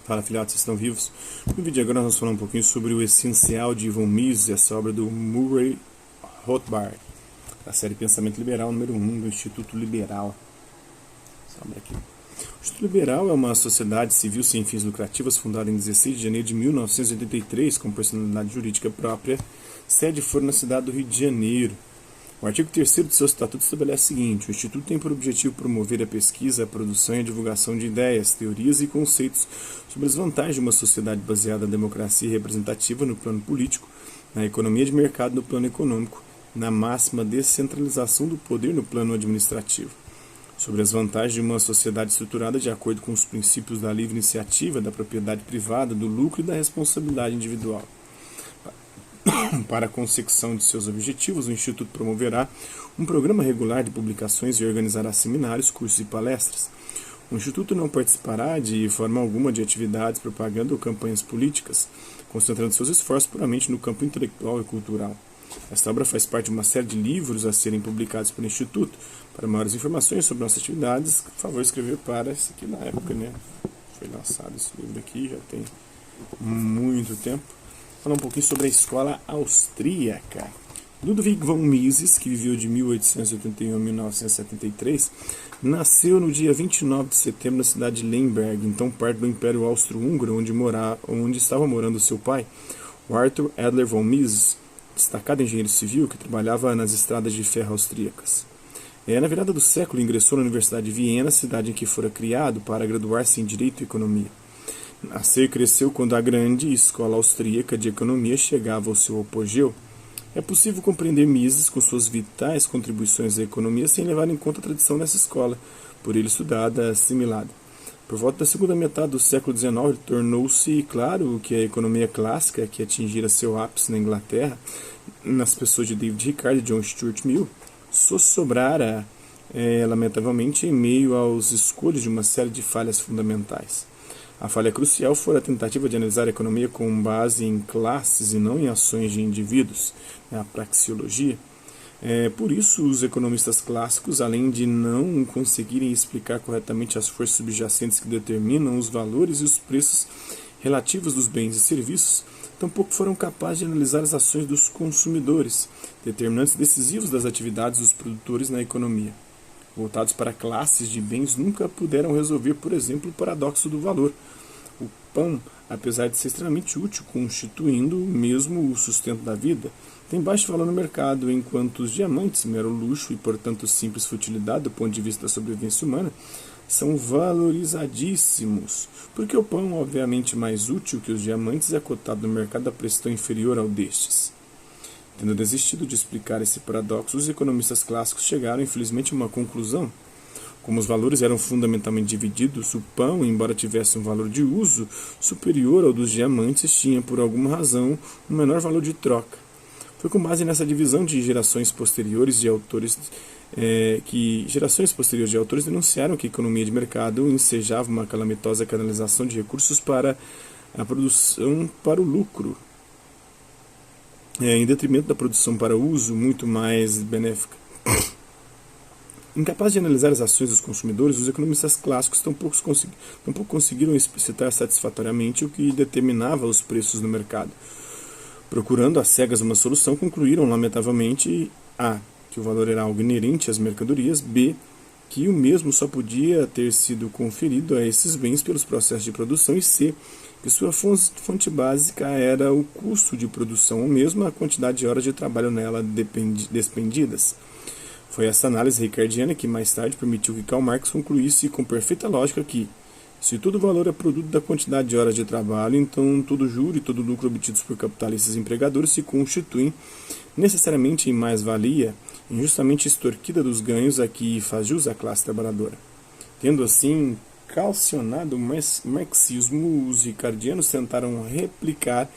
Fala, filhotes, vocês estão vivos? No vídeo agora nós vamos falar um pouquinho sobre o Essencial de Ivan Mises, essa obra do Murray Rothbard, da série Pensamento Liberal número 1 do Instituto Liberal. Essa obra aqui. O Instituto Liberal é uma sociedade civil sem fins lucrativos fundada em 16 de janeiro de 1983 com personalidade jurídica própria, sede for na cidade do Rio de Janeiro. O artigo 3º de seu estatuto estabelece o seguinte: o Instituto tem por objetivo promover a pesquisa, a produção e a divulgação de ideias, teorias e conceitos sobre as vantagens de uma sociedade baseada na democracia representativa no plano político, na economia de mercado no plano econômico, na máxima descentralização do poder no plano administrativo, sobre as vantagens de uma sociedade estruturada de acordo com os princípios da livre iniciativa, da propriedade privada, do lucro e da responsabilidade individual. Para a consecução de seus objetivos, o Instituto promoverá um programa regular de publicações e organizará seminários, cursos e palestras. O Instituto não participará de forma alguma de atividades, propaganda ou campanhas políticas, concentrando seus esforços puramente no campo intelectual e cultural. Esta obra faz parte de uma série de livros a serem publicados pelo Instituto. Para maiores informações sobre nossas atividades, por favor, escrever para esse aqui na época, né? Foi lançado esse livro aqui, já tem muito tempo. Falar um pouquinho sobre a escola austríaca. Ludwig von Mises, que viveu de 1881 a 1973, nasceu no dia 29 de setembro na cidade de Lemberg, então parte do Império Austro-Húngaro, onde estava morando seu pai, o Arthur Adler von Mises, destacado engenheiro civil que trabalhava nas estradas de ferro austríacas. Na virada do século, ingressou na Universidade de Viena, cidade em que fora criado para graduar-se em Direito e Economia. Nasceu e cresceu quando a grande escola austríaca de economia chegava ao seu apogeu. É possível compreender Mises com suas vitais contribuições à economia sem levar em conta a tradição dessa escola, por ele estudada, assimilada. Por volta da segunda metade do século XIX, tornou-se claro que a economia clássica, que atingira seu ápice na Inglaterra, nas pessoas de David Ricardo e John Stuart Mill, sobrara, lamentavelmente, em meio aos escolhos de uma série de falhas fundamentais. A falha crucial foi a tentativa de analisar a economia com base em classes e não em ações de indivíduos, a praxeologia. Por isso, os economistas clássicos, além de não conseguirem explicar corretamente as forças subjacentes que determinam os valores e os preços relativos dos bens e serviços, tampouco foram capazes de analisar as ações dos consumidores, determinantes decisivos das atividades dos produtores na economia. Voltados para classes de bens, nunca puderam resolver, por exemplo, o paradoxo do valor. O pão, apesar de ser extremamente útil, constituindo mesmo o sustento da vida, tem baixo valor no mercado, enquanto os diamantes, mero luxo e, portanto, simples futilidade do ponto de vista da sobrevivência humana, são valorizadíssimos, porque o pão, obviamente mais útil que os diamantes, é cotado no mercado a preço tão inferior ao destes. Tendo desistido de explicar esse paradoxo, os economistas clássicos chegaram, infelizmente, a uma conclusão. Como os valores eram fundamentalmente divididos, o pão, embora tivesse um valor de uso superior ao dos diamantes, tinha, por alguma razão, um menor valor de troca. Foi com base nessa divisão de gerações posteriores de autores denunciaram que a economia de mercado ensejava uma calamitosa canalização de recursos para a produção para o lucro, em detrimento da produção para uso muito mais benéfica. Incapazes de analisar as ações dos consumidores, os economistas clássicos tampouco conseguiram explicitar satisfatoriamente o que determinava os preços no mercado. Procurando às cegas uma solução, concluíram, lamentavelmente, a. que o valor era algo inerente às mercadorias, b. que o mesmo só podia ter sido conferido a esses bens pelos processos de produção, e c. que sua fonte básica era o custo de produção, ou mesmo a quantidade de horas de trabalho nela despendidas. Foi essa análise ricardiana que mais tarde permitiu que Karl Marx concluísse com perfeita lógica que, se todo valor é produto da quantidade de horas de trabalho, então todo juro e todo lucro obtidos por capitalistas e empregadores se constituem necessariamente em mais-valia, injustamente extorquida dos ganhos a que faz jus a classe trabalhadora. Tendo assim calcionado o marxismo, os ricardianos tentaram replicar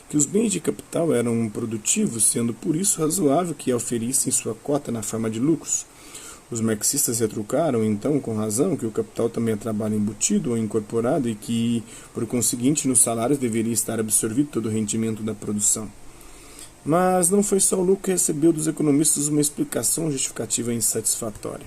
que os bens de capital eram produtivos, sendo por isso razoável que oferissem sua cota na forma de lucros. Os marxistas retrucaram, então, com razão, que o capital também é trabalho embutido ou incorporado e que, por conseguinte, nos salários deveria estar absorvido todo o rendimento da produção. Mas não foi só o lucro que recebeu dos economistas uma explicação justificativa insatisfatória.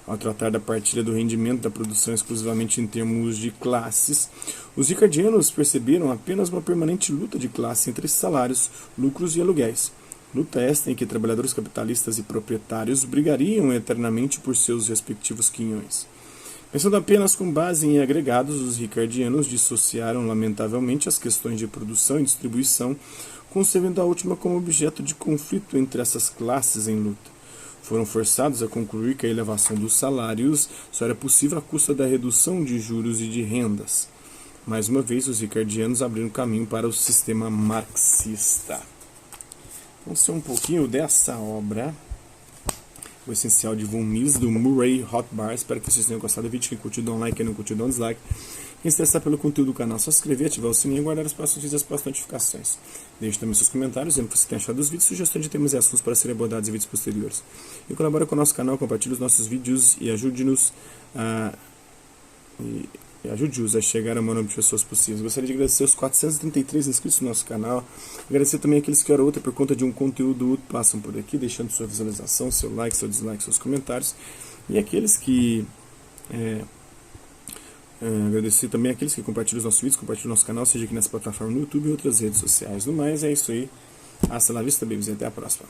Ao tratar da partilha do rendimento da produção exclusivamente em termos de classes, Os ricardianos perceberam apenas uma permanente luta de classe entre salários, lucros e aluguéis. Luta esta em que trabalhadores capitalistas e proprietários brigariam eternamente por seus respectivos quinhões. Pensando apenas com base em agregados, os ricardianos dissociaram lamentavelmente as questões de produção e distribuição, concebendo a última como objeto de conflito entre essas classes em luta. Foram forçados a concluir que a elevação dos salários só era possível à custa da redução de juros e de rendas. Mais uma vez, os ricardianos abriram caminho para o sistema marxista. Vamos ser um pouquinho dessa obra, O Essencial de Von Mises, do Murray Rothbard. Espero que vocês tenham gostado do vídeo. Quem curtiu, dá um like. Quem não curtiu, dá um dislike. Quem se interessar pelo conteúdo do canal, é só se inscrever, ativar o sininho e aguardar os próximos vídeos e as próximas notificações. Deixe também seus comentários, dizendo o que você tem achado dos vídeos, sugestões de temas e assuntos para serem abordados em vídeos posteriores. E colabore com o nosso canal, compartilhe os nossos vídeos e ajude-nos a chegar ao maior número de pessoas possíveis. Gostaria de agradecer os 433 inscritos no nosso canal. Agradecer também aqueles que, hora ou outra, por conta de um conteúdo útil, passam por aqui, deixando sua visualização, seu like, seu dislike, seus comentários. E aqueles que... agradecer também aqueles que compartilham os nossos vídeos, compartilham o nosso canal, seja aqui nessa plataforma no YouTube e outras redes sociais. No mais, é isso aí. Hasta la vista, babies, e até a próxima.